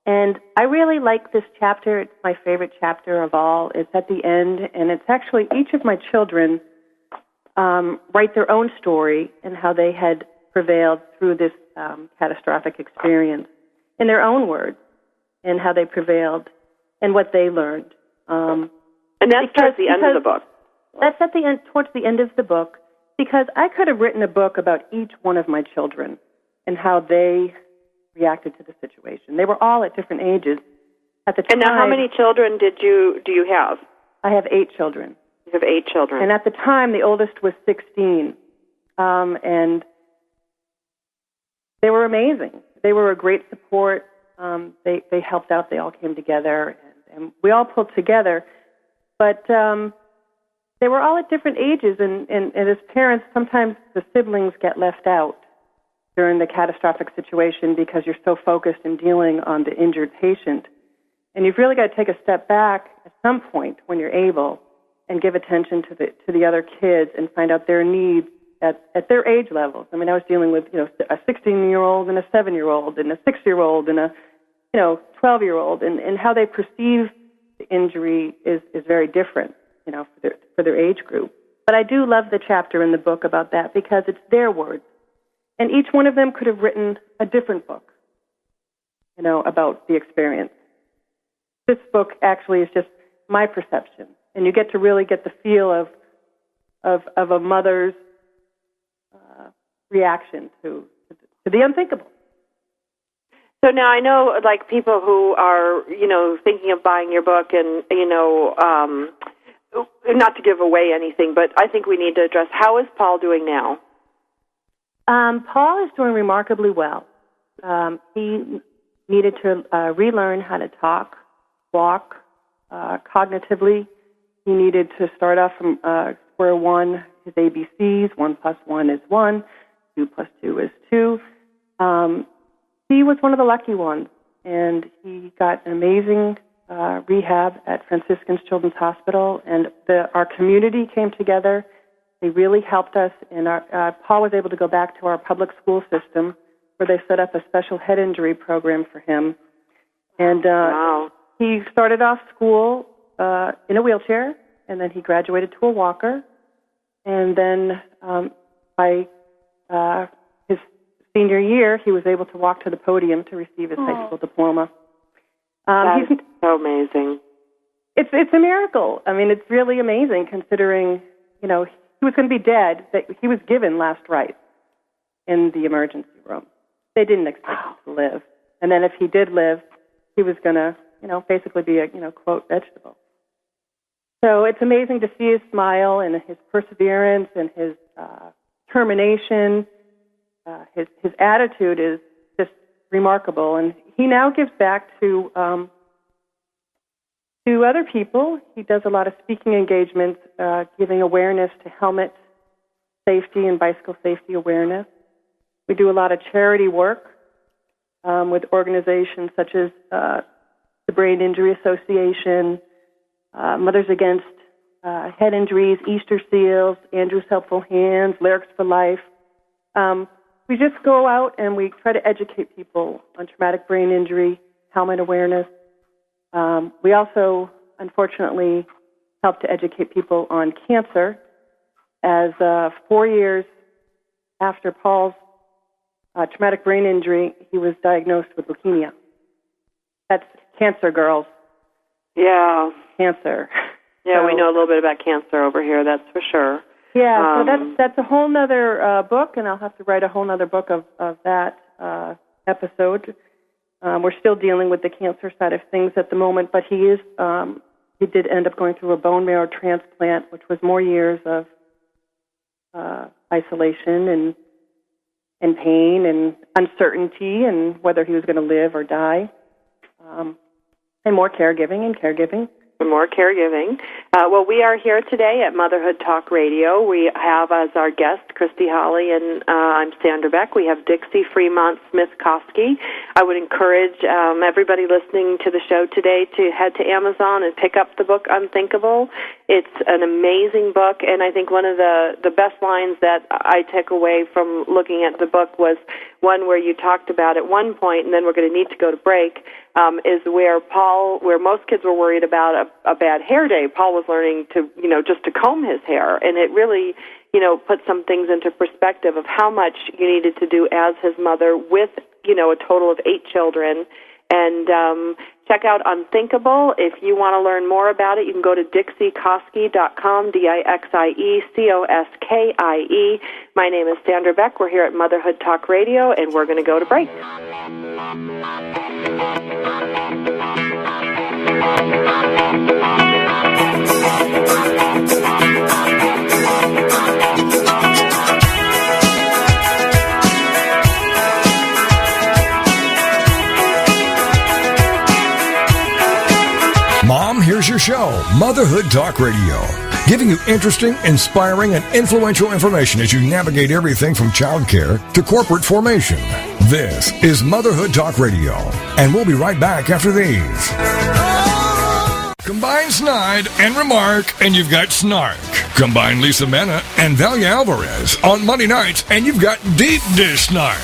And I really like this chapter. It's my favorite chapter of all. It's at the end, and it's actually each of my children write their own story and how they had prevailed through this catastrophic experience in their own words, and how they prevailed and what they learned. And that's towards the end of the book. That's at the end, towards the end of the book, because I could have written a book about each one of my children and how they reacted to the situation. They were all at different ages at the time. And now, how many children do you have? I have 8 children. You have 8 children. And at the time, the oldest was 16, and they were amazing. They were a great support. They helped out. They all came together, and we all pulled together. But they were all at different ages, and as parents, sometimes the siblings get left out during the catastrophic situation because you're so focused in dealing on the injured patient. And you've really got to take a step back at some point when you're able and give attention to the other kids and find out their needs at their age levels. I mean, I was dealing with a 16-year-old and a 7-year-old and a 6-year-old and a 12-year-old, and how they perceive the injury is very different, for their age group. But I do love the chapter in the book about that because it's their words. And each one of them could have written a different book, about the experience. This book actually is just my perception. And you get to really get the feel of a mother's reaction to the unthinkable. So now I know, like, people who are, thinking of buying your book and, not to give away anything, but I think we need to address, how is Paul doing now? Paul is doing remarkably well. He needed to relearn how to talk, walk, cognitively. He needed to start off from square one. his ABCs. 1 + 1 is 1. 2 + 2 is 2. He was one of the lucky ones, and he got an amazing rehab at Franciscan's Children's Hospital, and our community came together. They really helped us, and Paul was able to go back to our public school system where they set up a special head injury program for him. And wow. He started off school in a wheelchair, and then he graduated to a walker. And then by his senior year, he was able to walk to the podium to receive his high school diploma. That's so amazing. It's a miracle. I mean, it's really amazing considering, he was going to be dead, that he was given last rites in the emergency room. They didn't expect him to live. And then if he did live, he was going to, basically be a, quote, vegetable. So it's amazing to see his smile and his perseverance and his determination. His attitude is just remarkable. And he now gives back to other people. He does a lot of speaking engagements, giving awareness to helmet safety and bicycle safety awareness. We do a lot of charity work with organizations such as the Brain Injury Association, Mothers Against Head Injuries, Easter Seals, Andrew's Helpful Hands, Lyrics for Life. We just go out and we try to educate people on traumatic brain injury, helmet awareness. We also, unfortunately, help to educate people on cancer, as 4 years after Paul's traumatic brain injury, he was diagnosed with leukemia. That's cancer, girls. Yeah. Cancer. Yeah, we know a little bit about cancer over here, that's for sure. Yeah, so that's a whole other book, and I'll have to write a whole other book of that episode. We're still dealing with the cancer side of things at the moment, but he did end up going through a bone marrow transplant, which was more years of isolation and pain and uncertainty and whether he was going to live or die, and more caregiving. More caregiving. Well, we are here today at Motherhood Talk Radio. We have as our guest Christy Holly, and I'm Sandra Beck. We have Dixie Fremont Smith-Kosky. I would encourage everybody listening to the show today to head to Amazon and pick up the book Unthinkable. It's an amazing book, and I think one of the best lines that I took away from looking at the book was one where you talked about at one point, and then we're going to need to go to break, is where most kids were worried about a bad hair day. Paul was learning to, just to comb his hair, and it really, put some things into perspective of how much you needed to do as his mother with, a total of 8 children. And check out Unthinkable. If you want to learn more about it, you can go to DixieKosky.com, DixieKoskie. My name is Sandra Beck. We're here at Motherhood Talk Radio, and we're going to go to break. Mom, here's your show, Motherhood Talk Radio, giving you interesting, inspiring, and influential information as you navigate everything from childcare to corporate formation. This is Motherhood Talk Radio, and we'll be right back after these. Combine Snide and Remark, and you've got Snark. Combine Lisa Mena and Valia Alvarez on Monday nights, and you've got Deep Dish Snark.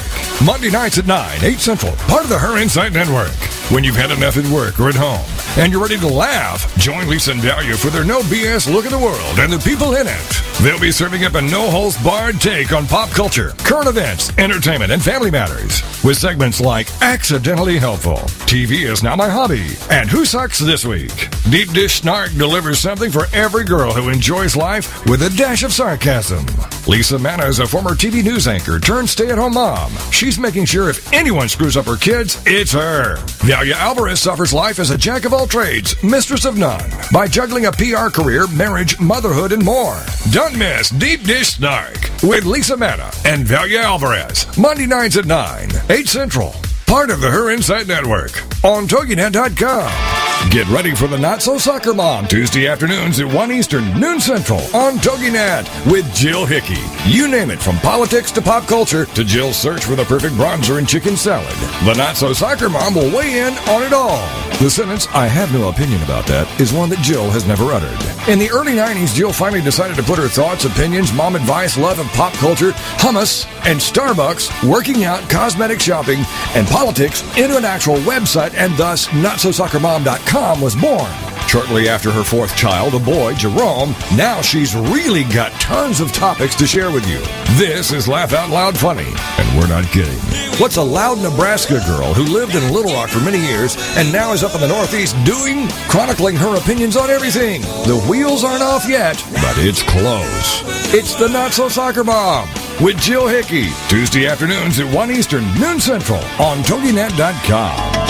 Monday nights at 9, 8 Central, part of the Her Insight Network. When you've had enough at work or at home, and you're ready to laugh, join Lisa and Valia for their no BS look at the world and the people in it. They'll be serving up a no-holds-barred take on pop culture, current events, entertainment, and family matters, with segments like Accidentally Helpful, TV is Now My Hobby, and Who Sucks This Week. Deep Dish Snark delivers something for every girl who enjoys life with a dash of sarcasm. Lisa Manna is a former TV news anchor turned stay-at-home mom. She's making sure if anyone screws up her kids, it's her. Valia Alvarez suffers life as a jack of all trades, mistress of none, by juggling a PR career, marriage, motherhood, and more. Don't miss Deep Dish Snark with Lisa Manna and Valia Alvarez, Monday nights at 9, 8 Central, part of the Her Insight Network, on TogiNet.com. Get ready for the Not So Soccer Mom, Tuesday afternoons at 1 Eastern, noon Central, on TogiNet with Jill Hickey. You name it, from politics to pop culture to Jill's search for the perfect bronzer and chicken salad. The Not So Soccer Mom will weigh in on it all. The sentence, "I have no opinion about that," is one that Jill has never uttered. In the early 90s, Jill finally decided to put her thoughts, opinions, mom advice, love of pop culture, hummus, and Starbucks, working out, cosmetic shopping, and politics into an actual website, and thus NotSoSoccerMom.com was born. Shortly after her fourth child, a boy, Jerome, now she's really got tons of topics to share with you. This is Laugh Out Loud Funny, and we're not kidding. What's a loud Nebraska girl who lived in Little Rock for many years and now is up in the Northeast doing? Chronicling her opinions on everything. The wheels aren't off yet, but it's close. It's the Not So Soccer Mom with Jill Hickey, Tuesday afternoons at 1 Eastern, noon Central, on TogiNet.com.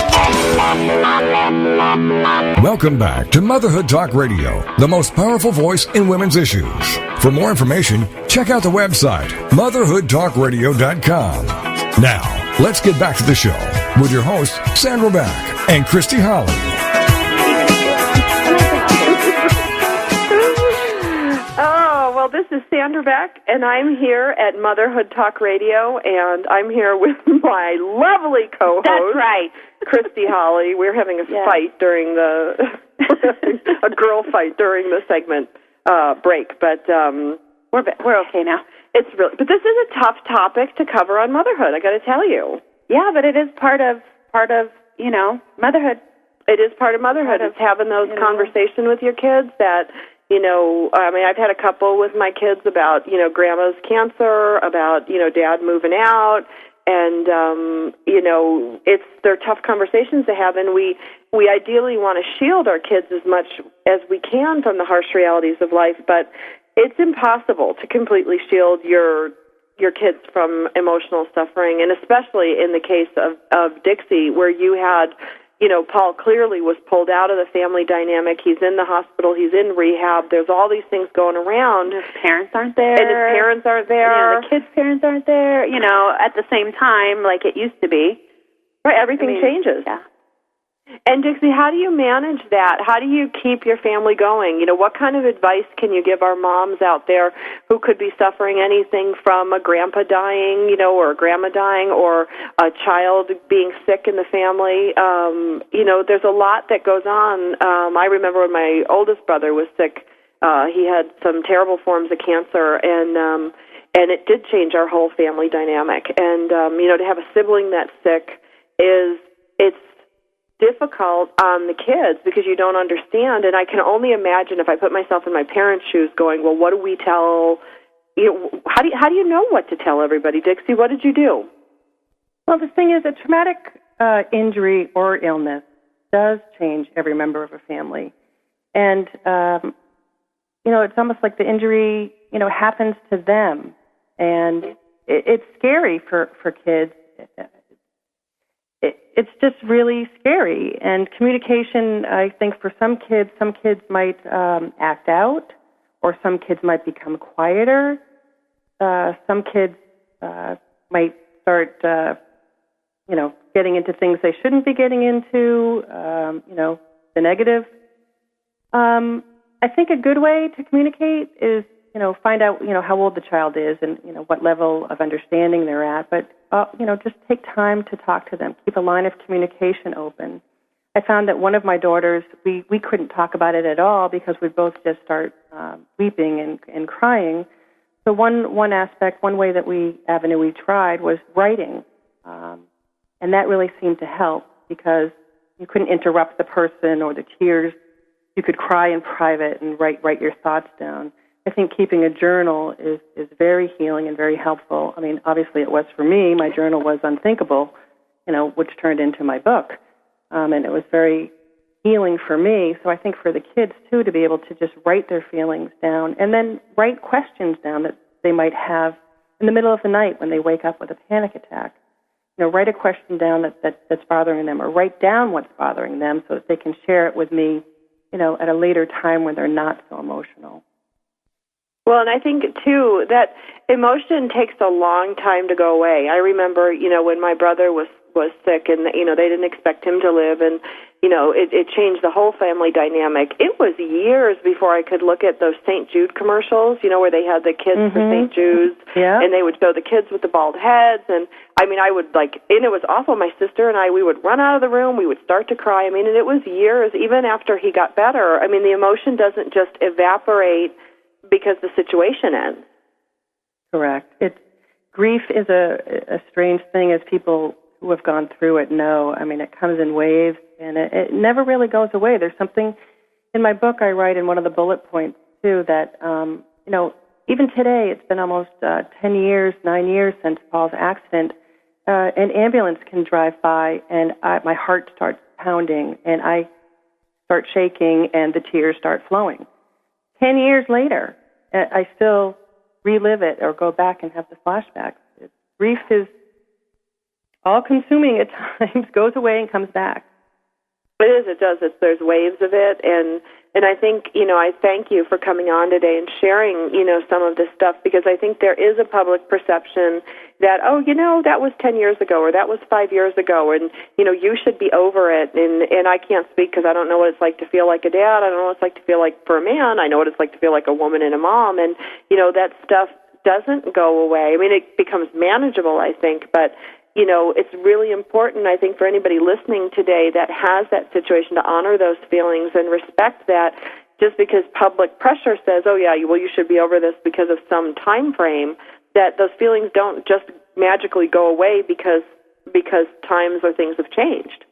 Welcome back to Motherhood Talk Radio, the most powerful voice in women's issues. For more information, check out the website, motherhoodtalkradio.com. Now, let's get back to the show with your hosts, Sandra Beck and Christy Holly. Well, this is Sandra Beck, and I'm here at Motherhood Talk Radio, and I'm here with my lovely co-host. That's right. Christy Holly. We're having a fight during a girl fight during the segment break, but we're okay now. But this is a tough topic to cover on motherhood, I got to tell you. Yeah, but it is part of motherhood. It is part of motherhood. It's having those conversations with your kids that, I've had a couple with my kids about, grandma's cancer, about, dad moving out, and, they're tough conversations to have, and we ideally want to shield our kids as much as we can from the harsh realities of life, but it's impossible to completely shield your kids from emotional suffering, and especially in the case of Dixie, where you had, Paul clearly was pulled out of the family dynamic. He's in the hospital. He's in rehab. There's all these things going around. His parents aren't there. And his parents aren't there. The kids' parents aren't there, at the same time like it used to be. Right, everything changes. Yeah. And, Dixie, how do you manage that? How do you keep your family going? What kind of advice can you give our moms out there who could be suffering anything from a grandpa dying, or a grandma dying, or a child being sick in the family? There's a lot that goes on. I remember when my oldest brother was sick, he had some terrible forms of cancer, and it did change our whole family dynamic. And, to have a sibling that's sick it's difficult on the kids because you don't understand, and I can only imagine if I put myself in my parents' shoes going, well, what do we tell, how do you know what to tell everybody? Dixie, what did you do? Well, the thing is, a traumatic injury or illness does change every member of a family, and, it's almost like the injury, happens to them, and it's scary for kids. It's just really scary. And communication, I think for some kids might act out, or some kids might become quieter. Some kids might start, getting into things they shouldn't be getting into, the negative. I think a good way to communicate is, find out, how old the child is and, what level of understanding they're at. But, just take time to talk to them. Keep a line of communication open. I found that one of my daughters, we couldn't talk about it at all because we'd both just start weeping and crying. So one avenue we tried was writing. And that really seemed to help because you couldn't interrupt the person or the tears. You could cry in private and write your thoughts down. I think keeping a journal is very healing and very helpful. I mean, obviously it was for me. My journal was unthinkable, which turned into my book. And it was very healing for me. So I think for the kids, too, to be able to just write their feelings down and then write questions down that they might have in the middle of the night when they wake up with a panic attack. Write a question down that's bothering them, or write down what's bothering them so that they can share it with me, at a later time when they're not so emotional. Well, and I think, too, that emotion takes a long time to go away. I remember, when my brother was sick and, they didn't expect him to live, and it changed the whole family dynamic. It was years before I could look at those St. Jude commercials, where they had the kids for St. Jude's, and they would show the kids with the bald heads, and I would and it was awful. My sister and I, we would run out of the room, we would start to cry. And it was years, even after he got better. The emotion doesn't just evaporate because the situation ends. Correct. Grief is a strange thing, as people who have gone through it know. It comes in waves, and it never really goes away. There's something in my book I write in one of the bullet points, too, that, even today, it's been almost 9 years since Paul's accident, an ambulance can drive by, and my heart starts pounding, and I start shaking, and the tears start flowing. 10 years later, I still relive it or go back and have the flashbacks. Grief is all-consuming at times, goes away and comes back. It is. It does. There's waves of it, and I think, I thank you for coming on today and sharing, some of this stuff, because I think there is a public perception that, that was 10 years ago, or that was 5 years ago, and, you should be over it, and I can't speak because I don't know what it's like to feel like a dad. I don't know what it's like to feel like for a man. I know what it's like to feel like a woman and a mom, and, that stuff doesn't go away. It becomes manageable, I think, but it's really important, I think, for anybody listening today that has that situation to honor those feelings and respect that. Just because public pressure says, you should be over this because of some time frame, that those feelings don't just magically go away because times or things have changed.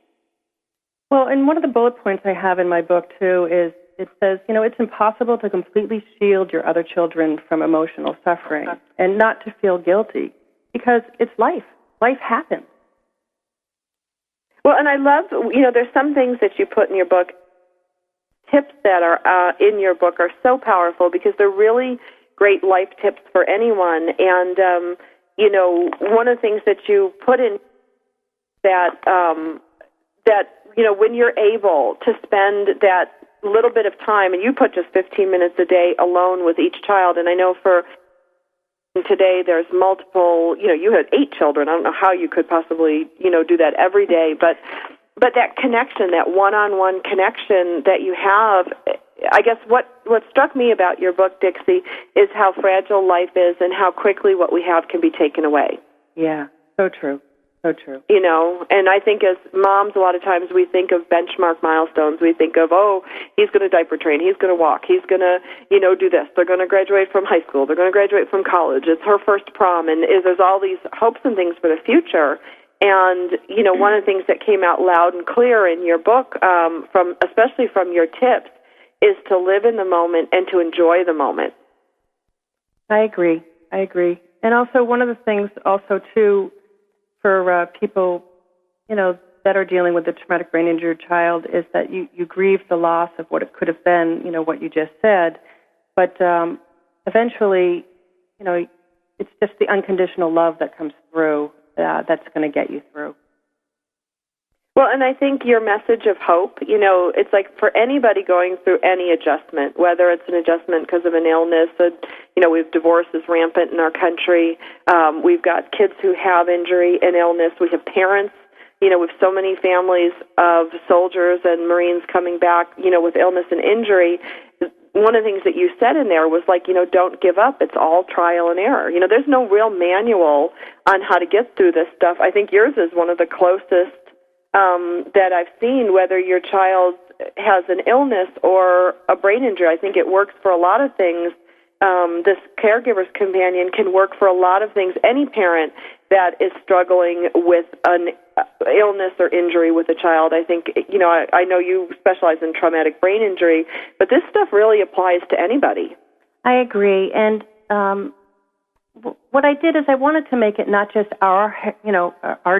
Well, and one of the bullet points I have in my book, too, is it says, it's impossible to completely shield your other children from emotional suffering and not to feel guilty, because it's life. Life happens. Well, and I love, there's some things that you put in your book, tips that are in your book are so powerful because they're really great life tips for anyone. And, one of the things that you put in that, when you're able to spend that little bit of time, and you put just 15 minutes a day alone with each child, and I know for today there's multiple, you had 8 children. I don't know how you could possibly, do that every day, but that connection, that one-on-one connection that you have, I guess what struck me about your book, Dixie, is how fragile life is and how quickly what we have can be taken away. Yeah, so true. So true. And I think as moms, a lot of times we think of benchmark milestones. We think of, he's going to diaper train, he's going to walk, he's going to, do this. They're going to graduate from high school, they're going to graduate from college, it's her first prom, and there's all these hopes and things for the future. And, one of the things that came out loud and clear in your book, especially from your tips, is to live in the moment and to enjoy the moment. I agree. And also one of the things also, too, for people, that are dealing with a traumatic brain injured child is that you grieve the loss of what it could have been, what you just said. But eventually, it's just the unconditional love that comes through that's going to get you through. Well, and I think your message of hope, it's like for anybody going through any adjustment, whether it's an adjustment because of an illness, we've divorce is rampant in our country. We've got kids who have injury and illness. We have parents, with so many families of soldiers and Marines coming back, with illness and injury. One of the things that you said in there was don't give up. It's all trial and error. There's no real manual on how to get through this stuff. I think yours is one of the closest that I've seen, whether your child has an illness or a brain injury. I think it works for a lot of things. This caregiver's companion can work for a lot of things. Any parent that is struggling with an illness or injury with a child, I think, I know you specialize in traumatic brain injury, but this stuff really applies to anybody. I agree. And what I did is I wanted to make it not just our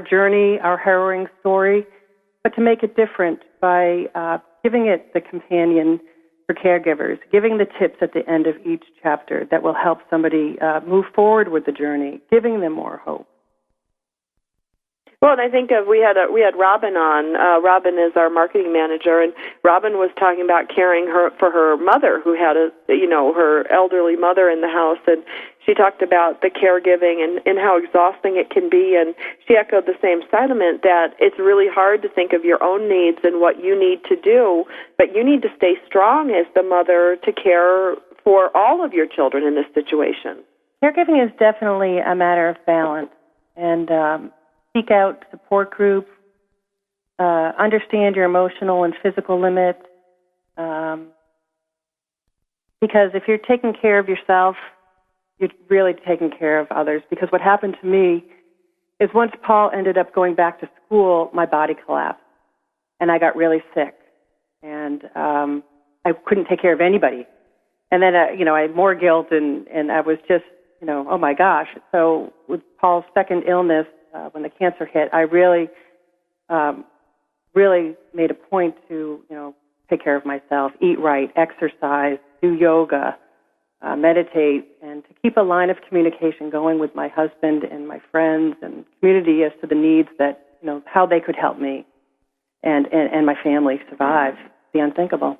journey, our harrowing story, but to make it different by giving it the companion for caregivers, giving the tips at the end of each chapter that will help somebody move forward with the journey, giving them more hope. Well, and I think we had Robin on. Robin is our marketing manager, and Robin was talking about caring for her mother, who had her elderly mother in the house, and she talked about the caregiving and how exhausting it can be, and she echoed the same sentiment that it's really hard to think of your own needs and what you need to do, but you need to stay strong as the mother to care for all of your children in this situation. Caregiving is definitely a matter of balance, and seek out support groups, understand your emotional and physical limits, because if you're taking care of yourself, you're really taking care of others. Because what happened to me is once Paul ended up going back to school, my body collapsed, and I got really sick, and I couldn't take care of anybody. And then, I had more guilt, and I was just, oh my gosh. So with Paul's second illness, when the cancer hit, I really made a point to, take care of myself, eat right, exercise, do yoga, meditate, and to keep a line of communication going with my husband and my friends and community as to the needs that, how they could help me and my family survive the unthinkable.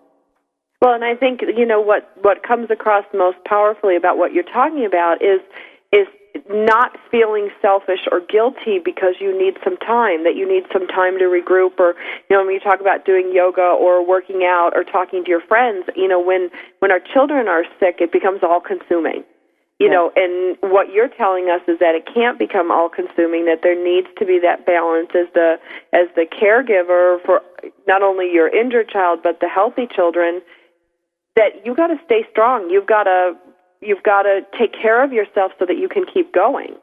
Well, and I think, what comes across most powerfully about what you're talking about is not feeling selfish or guilty because you need some time, that you need some time to regroup, or, when you talk about doing yoga or working out or talking to your friends, when our children are sick, it becomes all-consuming. And what you're telling us is that it can't become all-consuming, that there needs to be that balance as the caregiver for not only your injured child but the healthy children, that you've got to stay strong. You've got to take care of yourself so that you can keep going.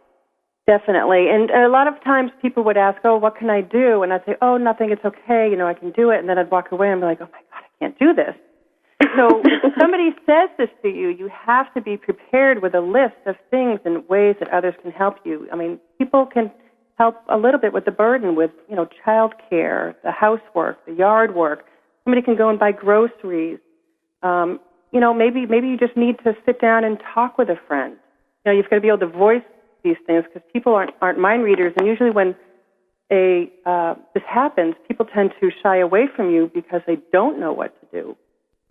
Definitely. And a lot of times people would ask, what can I do? And I'd say, nothing, it's okay, I can do it. And then I'd walk away and be like, oh, my God, I can't do this. So if somebody says this to you, you have to be prepared with a list of things and ways that others can help you. I mean, people can help a little bit with the burden with, child care, the housework, the yard work. Somebody can go and buy groceries. Maybe you just need to sit down and talk with a friend. You've got to be able to voice these things because people aren't mind readers, and usually when this happens, people tend to shy away from you because they don't know what to do.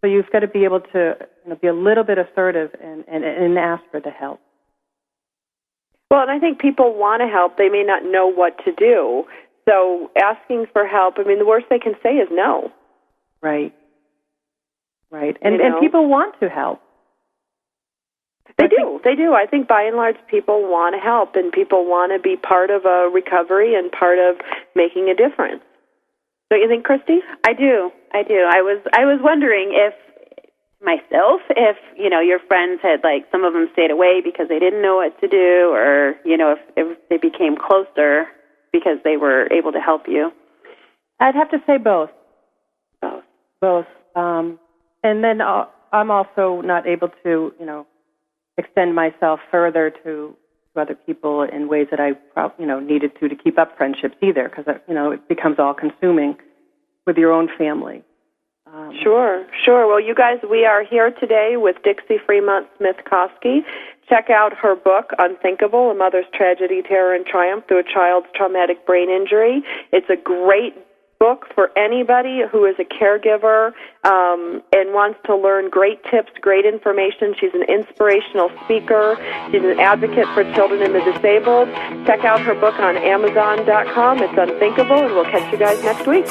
So you've got to be able to be a little bit assertive and ask for the help. Well, and I think people want to help. They may not know what to do. So asking for help, the worst they can say is no. Right. And people want to help. They do. I think by and large people want to help, and people want to be part of a recovery and part of making a difference. Don't you think, Christy? I do. I was wondering if your friends had, some of them stayed away because they didn't know what to do, or, if they became closer because they were able to help you. I'd have to say both. Both. And then I'm also not able to, extend myself further to other people in ways that I needed to keep up friendships either, because, it becomes all-consuming with your own family. Sure. Well, you guys, we are here today with Dixie Fremont Smith-Koski. Check out her book, Unthinkable, A Mother's Tragedy, Terror, and Triumph Through a Child's Traumatic Brain Injury. It's a great book for anybody who is a caregiver and wants to learn great tips, great information. She's an inspirational speaker. She's an advocate for children and the disabled. Check out her book on Amazon.com. It's Unthinkable, and we'll catch you guys next week.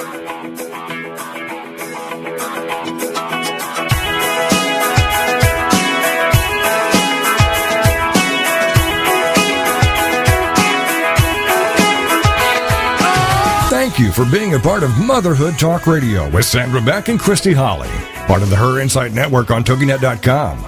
Thank you for being a part of Motherhood Talk Radio with Sandra Beck and Christy Holly, part of the Her Insight Network on TogiNet.com.